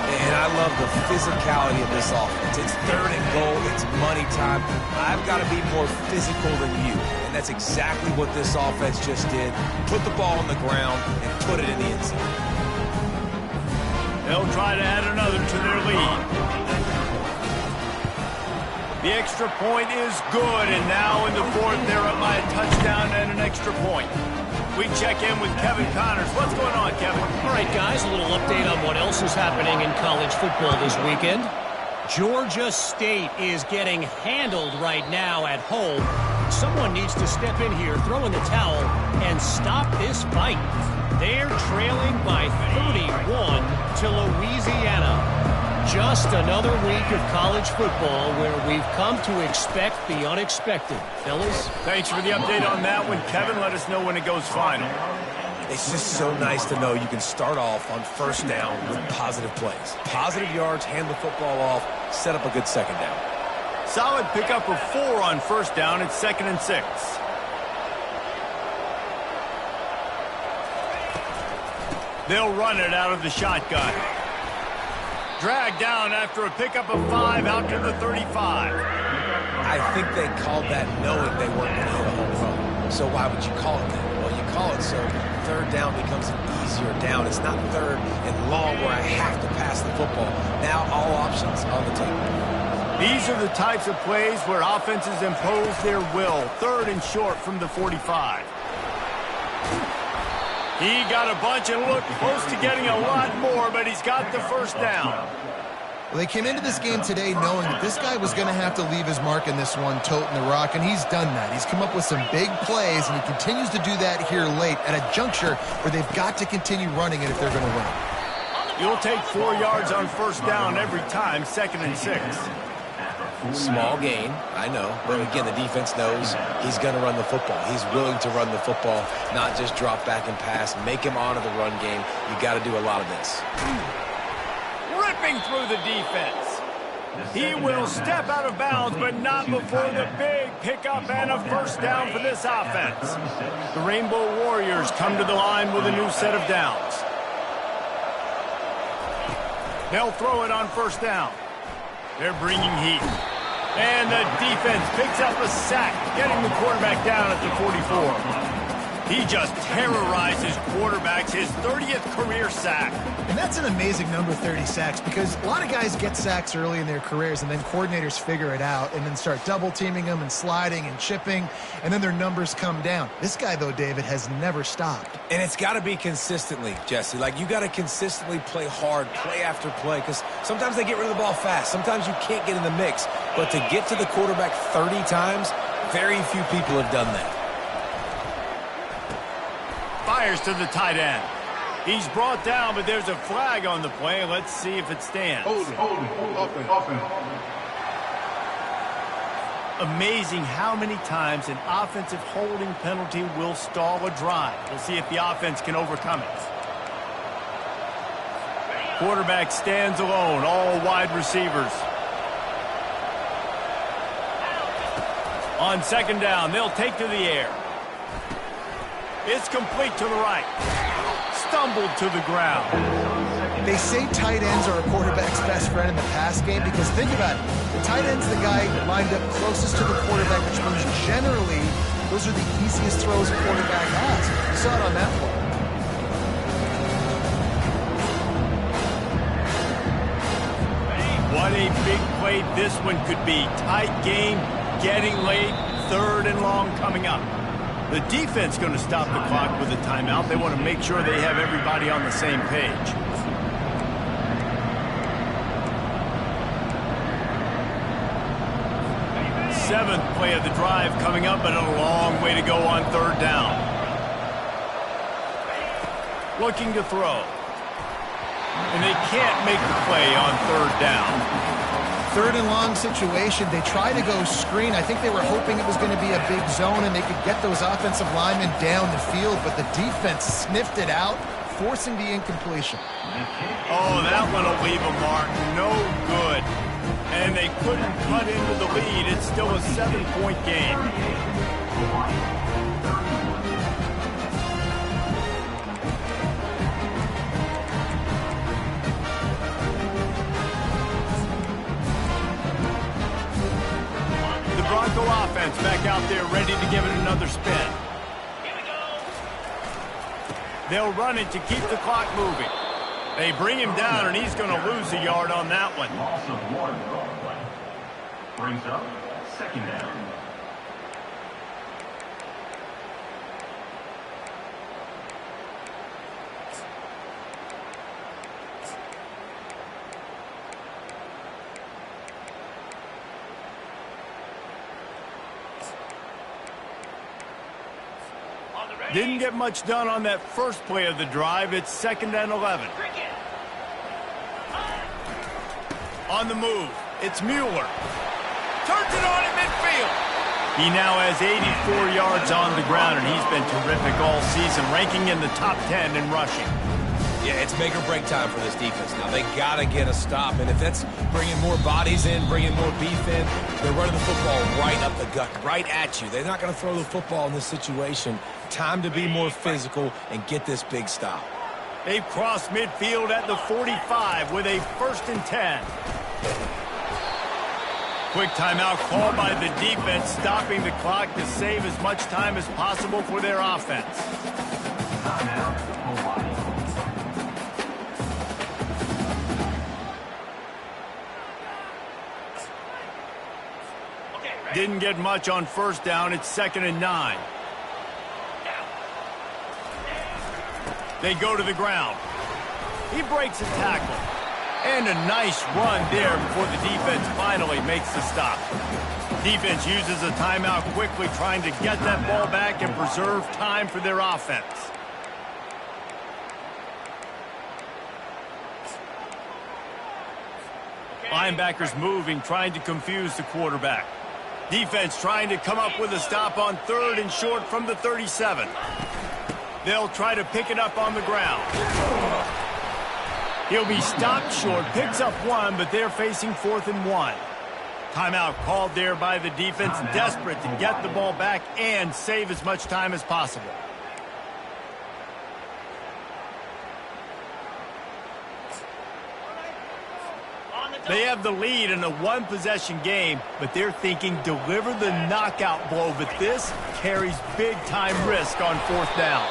And I love the physicality of this offense. It's 3rd and goal. It's money time. I've got to be more physical than you. And that's exactly what this offense just did. Put the ball on the ground and put it in the end zone. They'll try to add another to their lead. The extra point is good, and now in the 4th, they're up by a touchdown and an extra point. We check in with Kevin Connors. What's going on, Kevin? All right, guys, a little update on what else is happening in college football this weekend. Georgia State is getting handled right now at home. Someone needs to step in here, throw in the towel, and stop this fight. They're trailing by 31 to Louisiana. Just another week of college football where we've come to expect the unexpected. Fellas? Thanks for the update on that one, Kevin. Let us know when it goes final. It's just so nice to know you can start off on first down with positive plays. Positive yards, hand the football off, set up a good second down. Solid pickup of 4 on first down. It's 2nd and 6. They'll run it out of the shotgun. Dragged down after a pickup of 5 out to the 35. I think they called that knowing they weren't going to hit a home run. So why would you call it that? Well, you call it so third down becomes an easier down. It's not third and long where I have to pass the football. Now all options on the table. These are the types of plays where offenses impose their will. 3rd and short from the 45. He got a bunch and looked close to getting a lot more, but he's got the first down. Well, they came into this game today knowing that this guy was going to have to leave his mark in this one, toting the rock, and he's done that. He's come up with some big plays, and he continues to do that here late at a juncture where they've got to continue running it if they're going to win. You'll take 4 yards on first down every time, 2nd and 6. Small gain, I know. But again, the defense knows he's going to run the football. He's willing to run the football, not just drop back and pass. Make him honor the run game. You got to do a lot of this. Ripping through the defense. He will step out of bounds, but not before the big pickup and a first down for this offense. The Rainbow Warriors come to the line with a new set of downs. They'll throw it on first down. They're bringing heat. And the defense picks up a sack, getting the quarterback down at the 44. He just terrorizes quarterbacks, his 30th career sack. And that's an amazing number, 30 sacks, because a lot of guys get sacks early in their careers, and then coordinators figure it out and then start double-teaming them and sliding and chipping, and then their numbers come down. This guy, though, David, has never stopped. And it's got to be consistently, Jesse. Like, you got to consistently play hard, play after play, because sometimes they get rid of the ball fast. Sometimes you can't get in the mix. But to get to the quarterback 30 times, very few people have done that. Fires to the tight end. He's brought down, but there's a flag on the play. Let's see if it stands. Hold it. Offense. Amazing how many times an offensive holding penalty will stall a drive. We'll see if the offense can overcome it. Quarterback stands alone, all wide receivers. On second down, they'll take to the air. It's complete to the right. Stumbled to the ground. They say tight ends are a quarterback's best friend in the pass game because think about it. The tight end's the guy lined up closest to the quarterback, which means generally those are the easiest throws a quarterback has. You saw it on that play. What a big play this one could be. Tight game, getting late, 3rd and long coming up. The defense going to stop the clock with a timeout. They want to make sure they have everybody on the same page. Seventh play of the drive coming up, but a long way to go on 3rd down. Looking to throw. And they can't make the play on 3rd down. 3rd and long situation. They try to go screen. I think they were hoping it was going to be a big zone and they could get those offensive linemen down the field, but the defense sniffed it out, forcing the incompletion. Oh, that one will leave a mark. No good. And they couldn't cut into the lead. It's still a 7-point game. Bronco offense back out there ready to give it another spin. They'll run it to keep the clock moving. They bring him down, and he's going to lose a yard on that one. Loss of 1 brings up 2nd down. Didn't get much done on that first play of the drive. It's 2nd and 11. On the move, it's Mueller. Turns it on at midfield. He now has 84 yards on the ground, and he's been terrific all season, ranking in the top 10 in rushing. Yeah, it's make or break time for this defense. Now, they got to get a stop, and if that's bringing more bodies in, bringing more beef in, they're running the football right up the gut, right at you. They're not going to throw the football in this situation. Time to be more physical and get this big stop. They've crossed midfield at the 45 with a 1st and 10. Quick timeout called by the defense, stopping the clock to save as much time as possible for their offense. Timeout, Hawaii. Didn't get much on 1st down. It's 2nd and 9. They go to the ground. He breaks a tackle. And a nice run there before the defense finally makes the stop. Defense uses a timeout quickly, trying to get that ball back and preserve time for their offense. Linebackers moving, trying to confuse the quarterback. Defense trying to come up with a stop on 3rd and short from the 37. They'll try to pick it up on the ground. He'll be stopped short, picks up 1, but they're facing 4th and 1. Timeout called there by the defense, desperate to get the ball back and save as much time as possible. They have the lead in a 1-possession game, but they're thinking deliver the knockout blow, but this carries big-time risk on 4th down.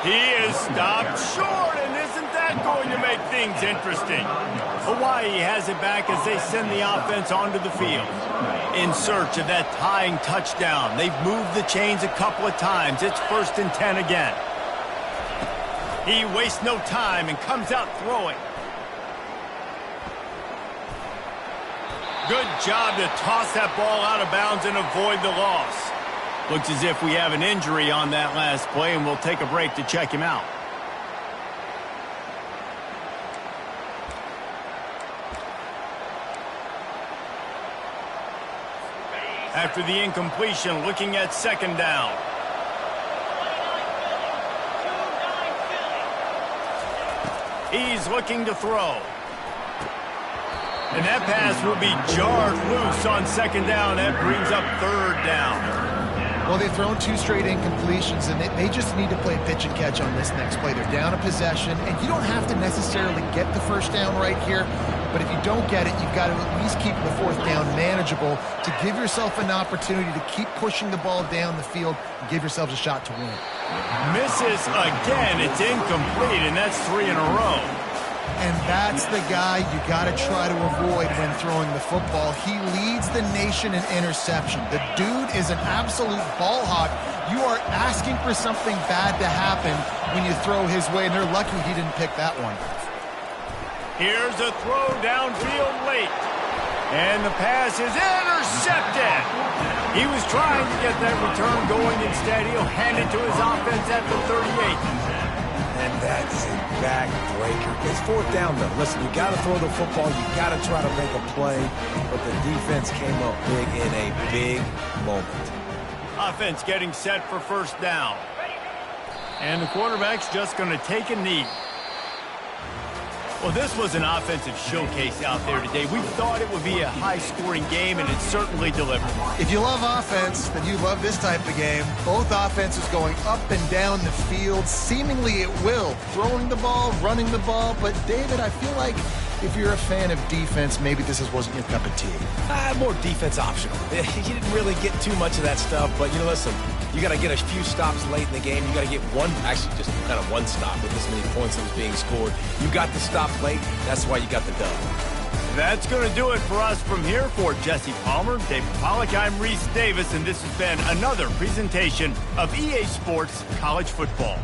He is stopped short, and isn't that going to make things interesting? Hawaii has it back as they send the offense onto the field. In search of that tying touchdown, they've moved the chains a couple of times. It's 1st and 10 again. He wastes no time and comes out throwing. Good job to toss that ball out of bounds and avoid the loss. Looks as if we have an injury on that last play, and we'll take a break to check him out. After the incompletion, looking at 2nd down. He's looking to throw. And that pass will be jarred loose on 2nd down. That brings up 3rd down. Well, they've thrown 2 straight incompletions, and they just need to play pitch and catch on this next play. They're down a possession, and you don't have to necessarily get the 1st down right here, but if you don't get it, you've got to at least keep the 4th down manageable to give yourself an opportunity to keep pushing the ball down the field and give yourselves a shot to win. Misses again. It's incomplete, and that's 3 in a row. And that's the guy you got to try to avoid when throwing the football. He leads the nation in interception. The dude is an absolute ball hawk. You are asking for something bad to happen when you throw his way, and they're lucky he didn't pick that one. Here's a throw downfield late. And the pass is intercepted. He was trying to get that return going. Instead, he'll hand it to his offense at the 38. And that's a backbreaker. It's 4th down, though. Listen, you got to throw the football. You got to try to make a play. But the defense came up big in a big moment. Offense getting set for 1st down. And the quarterback's just going to take a knee. Well, this was an offensive showcase out there today. We thought it would be a high-scoring game, and it certainly delivered. If you love offense, then you love this type of game. Both offenses going up and down the field, seemingly at will. Throwing the ball, running the ball. But, David, I feel like if you're a fan of defense, maybe this wasn't your cup of tea. More defense optional. You didn't really get too much of that stuff, but, listen, you got to get a few stops late in the game. You got to get just kind of one stop with this many points that was being scored. You got the stop late. That's why you got the dub. That's going to do it for us from here. For Jesse Palmer, David Pollack, I'm Reese Davis, and this has been another presentation of EA Sports College Football.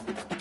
ball.